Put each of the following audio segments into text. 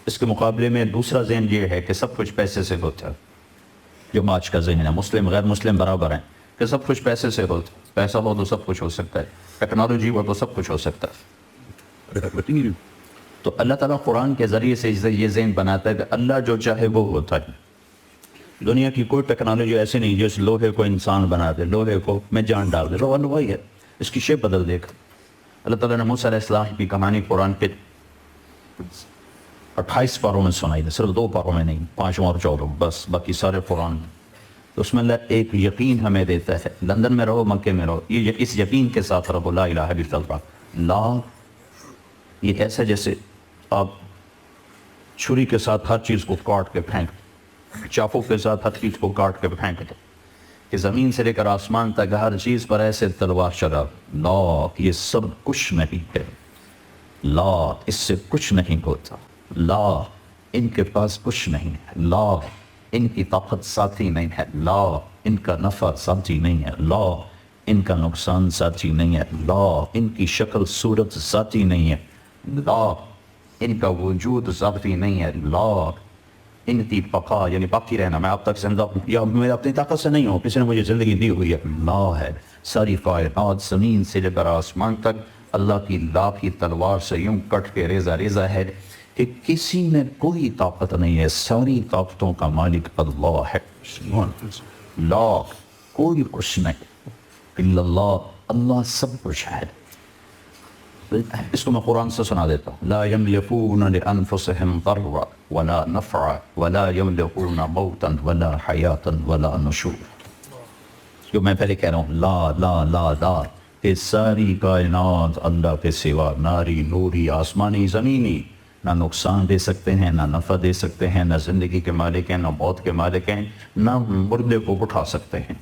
اس کے مقابلے میں دوسرا ذہن یہ ہے کہ سب کچھ پیسے سے ہوتا ہے، جو آج کا ذہن ہے، مسلم غیر مسلم برابر ہیں کہ سب کچھ پیسے سے ہوتا ہے، پیسہ ہو تو سب کچھ ہو سکتا ہے، ٹیکنالوجی ہو تو سب کچھ ہو سکتا ہے۔ تو اللہ تعالیٰ قرآن کے ذریعے سے یہ ذہن بناتا ہے کہ اللہ جو چاہے وہ ہوتا ہے۔ دنیا کی کوئی ٹیکنالوجی ایسی نہیں جس لوہے کو انسان بنا دے، لوہے کو میں جان ڈال دے، لوہا وہی ہے، اس کی شیپ بدل دے گا۔ اللہ تعالیٰ نے موسیٰ علیہ السلام کی کہانی قرآن کے 28 پاروں میں سنائی ہے، صرف 2 پاروں میں نہیں، 5 اور 14 بس، باقی سارے قرآن میں۔ تو اس میں اللہ ایک یقین ہمیں دیتا ہے، لندن میں رہو مکے میں رہو، یہ اس یقین کے ساتھ رہو، لا الہ الا اللہ۔ لا یہ ایسا جیسے آپ چھری کے ساتھ ہر چیز کو کاٹ کے پھینک، چاقو کے ساتھ ہر چیز کو کاٹ کے پھینک دے، کہ زمین سے لے کر آسمان تک ہر چیز پر ایسے تلوار چلا۔ لا یہ سب کچھ نہیں ہے، لا اس سے کچھ نہیں ہوتا، لا ان کے پاس کچھ نہیں ہے، لا ان کی طاقت ساتھی نہیں ہے، لا ان کا نفع ساتھی نہیں ہے، لا ان کا نقصان ساتھی نہیں ہے، لا ان کی شکل صورت ذاتی نہیں ہے، لا ان کا وجود ذاتی نہیں ہے، لا ان کی بقا یعنی باقی رہنا، میں آپ تک زندہ ہوں یا میں اپنی طاقت سے نہیں ہوں، کسی نے مجھے زندگی دی ہوئی ہے، لا ہے۔ ساری کائنات زمین سے لے کر آسمان تک اللہ کی لا کی تلوار سے یوں کٹ کے ریزہ ریزہ ہے کہ کسی میں کوئی طاقت نہیں ہے، ساری طاقتوں کا مالک اللہ ہے۔ لا کوئی کچھ نہیں الا اللہ، اللہ سب کچھ ہے۔ اس کو میں قرآن سے سنا دیتا ہوں۔ لا یملکون لانفسهم ضرا ولا نفعا ولا یملکون موتا ولا حیاتا ولا نشور۔ جو میں پہلے کہہ رہا ہوں، لا لا لا لا، کہ ساری کائنات اللہ کے سوا، ناری نوری آسمانی زمینی، نہ نقصان دے سکتے ہیں، نہ نفع دے سکتے ہیں، نہ زندگی کے مالک ہیں، نہ موت کے مالک ہیں، نہ مردے کو اٹھا سکتے ہیں۔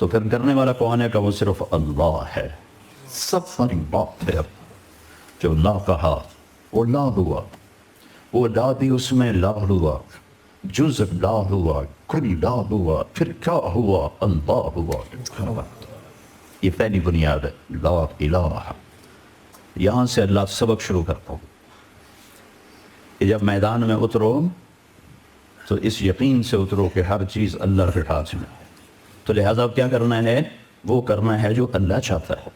تو پھر کرنے والا کون ہے؟ کہ وہ صرف اللہ ہے۔ سب ساری بات ہے، جو لا کہا وہ لا ہوا، وہ لا بھی اس میں لا ہوا، جز لا ہوا، کل لا ہوا، پھر کیا ہوا؟ اللہ ہوا۔ یہ پہلی بنیاد ہے، لا الہ۔ یہاں سے اللہ سبق شروع کرتا ہوں کہ جب میدان میں اترو تو اس یقین سے اترو کہ ہر چیز اللہ کے ہاتھ میں ہے۔ تو لہٰذا اب کیا کرنا ہے؟ وہ کرنا ہے جو اللہ چاہتا ہے۔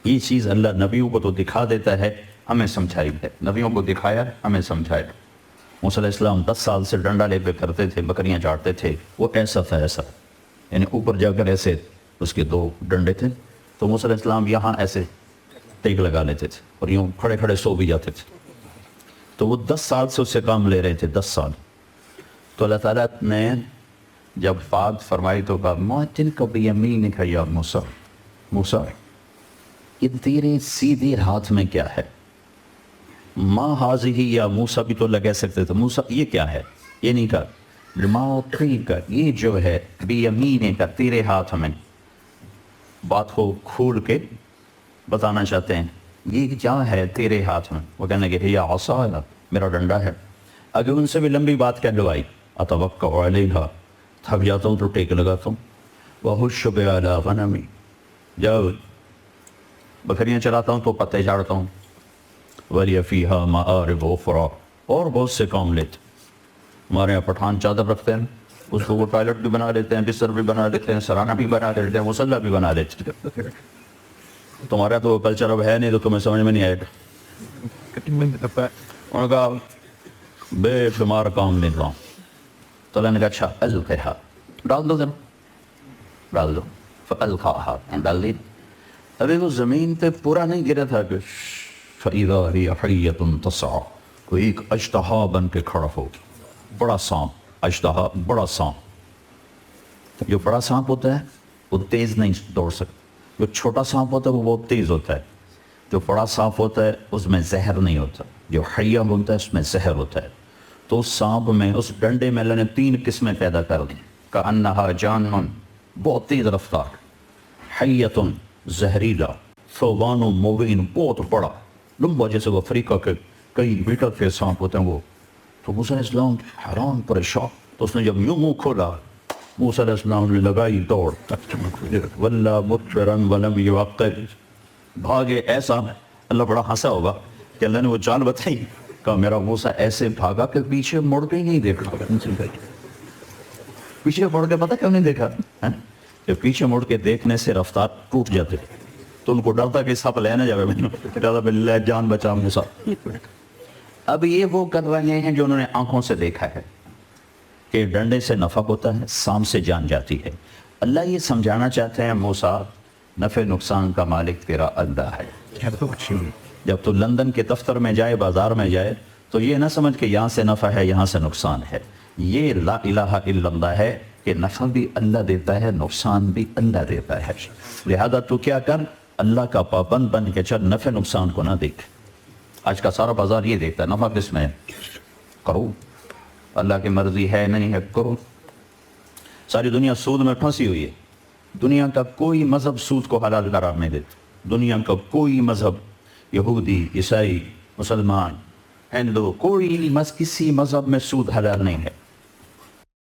یہ چیز اللہ نبیوں کو تو دکھا دیتا ہے، ہمیں سمجھائی ہے، نبیوں کو دکھایا، ہمیں سمجھایا۔ موسیٰ علیہ السلام 10 سال سے ڈنڈا لے کے کرتے تھے، بکریاں چاٹتے تھے، وہ ایسا تھا ایسا، یعنی اوپر جا کر ایسے اس کے 2 ڈنڈے تھے، تو موسیٰ علیہ السلام یہاں ایسے ٹیک لگا لیتے تھے اور یوں کھڑے کھڑے سو بھی جاتے تھے۔ تو وہ 10 سال سے اس سے کام لے رہے تھے، 10 سال۔ تو اللہ تعالیٰ نے جب بات فرمائی تو کہا ما تلک بیمینک یا موسیٰ، موسیٰ یہ تیرے سیدھے ہاتھ میں کیا ہے؟ ما حاضی یا موسیٰ بھی تو لگا سکتے تھے، موسیٰ یہ کیا ہے؟ یہ نہیں کہا ما تلک، یہ جو ہے بیمینک تیرے ہاتھ میں، بات کو کھول کے بتانا چاہتے ہیں یہ کیا ہے تیرے ہاتھ میں؟ وہ کہنے کہ یا عصا، میرا ڈنڈا ہے۔ اگر ان سے بھی لمبی بات کہلوائی، اتوقع علیہا، تھک جاتا ہوں تو ٹیک لگاتا ہوں، وَحُشُّ بِعَلَىٰ غَنَمِي، جب بکریاں چلاتا ہوں تو پتے جھاڑتا ہوں، وَلِيَ فِيهَا مَآرِبُ أُخْرَىٰ، اور بہت سے کام لیتے۔ ہمارے یہاں پٹھان چادر رکھتے ہیں، اس کو وہ ٹوائلٹ بھی بنا لیتے ہیں، بستر بھی بنا لیتے ہیں، سرانہ بھی بنا لیتے ہیں، مصلی بھی بنا لیتے ہیں۔ تمہارا تو کلچر اب ہے نہیں تو تمہیں سمجھ میں نہیں آئے گا۔ انہوں نے کہا بے شمار کام لیتا ہوں۔ تو اللہ نے کہا اچھا القھا، ڈال دو ذرا، ڈال دو، فالقاها، ڈال دی۔ ابھی وہ زمین پہ پورا نہیں گرا تھا کہ فَإِذَا هِيَ حَيَّةٌ تَسْعَىٰ، کوئی ایک اژدہا بن کے کھڑا ہو، بڑا سانپ، اژدہا بڑا سانپ۔ جو بڑا سانپ ہوتا ہے وہ تیز نہیں دوڑ سکتا، جو چھوٹا سانپ ہوتا ہے وہ بہت تیز ہوتا ہے، جو بڑا سانپ ہوتا ہے اس میں زہر نہیں ہوتا، جو حیہ ہوتا ہے اس میں زہر ہوتا ہے۔ تو اس سانپ میں، اس ڈنڈے میں اللہ نے 3 قسمیں پیدا کر دی، کأنہا جان، بہت تیز رفتار، حیۃ زہریلا، ثعبان مبین، بہت بڑا لمبا، جیسے وہ افریقہ کے کئی میٹر کے سانپ ہوتے ہیں وہ۔ تو موسیٰ علیہ السلام حیران پریشان، تو اس نے جب یوں منہ کھولا، موسیٰ علیہ السلام نے لگائی دوڑ، وَلَّا مُدْبِرًا وَلَمْ يُعَقِّبْ، بھاگے ایسا۔ اللہ بڑا ہنسا ہوگا کہ اللہ نے وہ چال بتائی، کہا میرا موسیٰ ایسے بھاگا کہ پیچھے مڑ کے ہی نہیں دیکھا. پیچھے مڑ کے پتہ کیوں نہیں دیکھا؟ کہ پیچھے مڑ کے دیکھنے سے رفتار ٹوٹ جاتے. تو ان کو ڈر تھا کہ سب لینے جائے باللہ جان بچا موسیٰ. اب یہ وہ کر رہے ہیں جو انہوں نے آنکھوں سے دیکھا ہے کہ ڈنڈے سے نفع ہوتا ہے، سام سے جان جاتی ہے. اللہ یہ سمجھانا چاہتے ہیں موسیٰ نفع نقصان کا مالک تیرا اللہ ہے. جب تو لندن کے دفتر میں جائے، بازار میں جائے، تو یہ نہ سمجھ کہ یہاں سے نفع ہے یہاں سے نقصان ہے. یہ لا الہ الا اللہ ہے کہ نفع بھی اللہ دیتا ہے، نقصان بھی اللہ دیتا ہے. لہذا تو کیا کر، اللہ کا پابند بن کے چل، نفع نقصان کو نہ دیکھ. آج کا سارا بازار یہ دیکھتا ہے نفع کس میں ہے، کرو، اللہ کی مرضی ہے نہیں ہے کرو. ساری دنیا سود میں پھنسی ہوئی ہے. دنیا کا کوئی مذہب سود کو حلال قرار نہیں دیتا. دنیا کا کوئی مذہب، یہودی، عیسائی، مسلمان، ہندو، کوئی کسی مذہب میں سود حلال نہیں ہے.